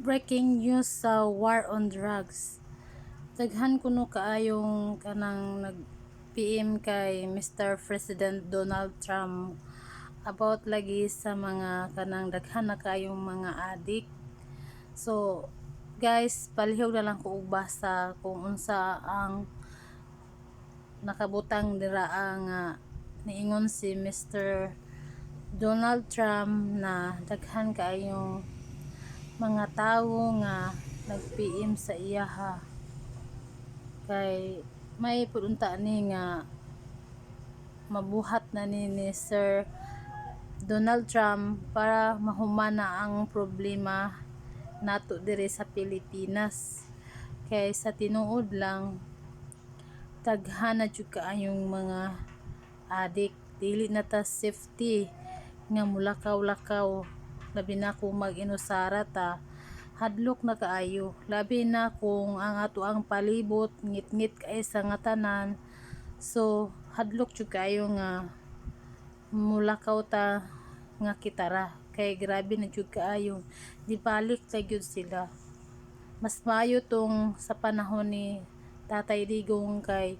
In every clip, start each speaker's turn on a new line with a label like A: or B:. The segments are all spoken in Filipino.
A: Breaking news sa war on drugs. Daghan kuno kaayong kanang nag-PM kay Mr. President Donald Trump about lagi sa mga kanang daghan na kaayong mga adik. So, guys, palihog na lang ko og basa kung unsa ang nakabutang dira nga niingon si Mr. Donald Trump na daghan kaayong mga tawo nga nag-PM sa iyaha kay may pudunta ni nga mabuhat na ni Sir Donald Trump para mahumana ang problema nato diri sa Pilipinas. Kay sa tinuod lang daghan na jud kaayong mga adik, dili na ta safety nga mulakaw-lakaw, labi na kung mag-inusara ta, hadlok na kaayo, labi na kung ang ato ang palibot ngit-ngit kay sa nga tanan. So hadlok jud kayo nga mulakaw ta nga kitara, kay grabe na jud kaayo, di balik ta gyud sila. Mas maayo tong sa panahon ni Tatay Digong kay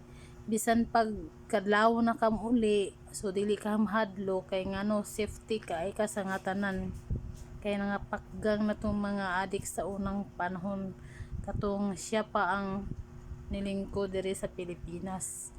A: bisan pag kadlaw na kam uli, so dili ka mahadlo kay ngano safety kay ka sa nga tanan. Kay nangapakgang na tong mga adik sa unang panahon katong siya pa ang nilingkod diri sa Pilipinas.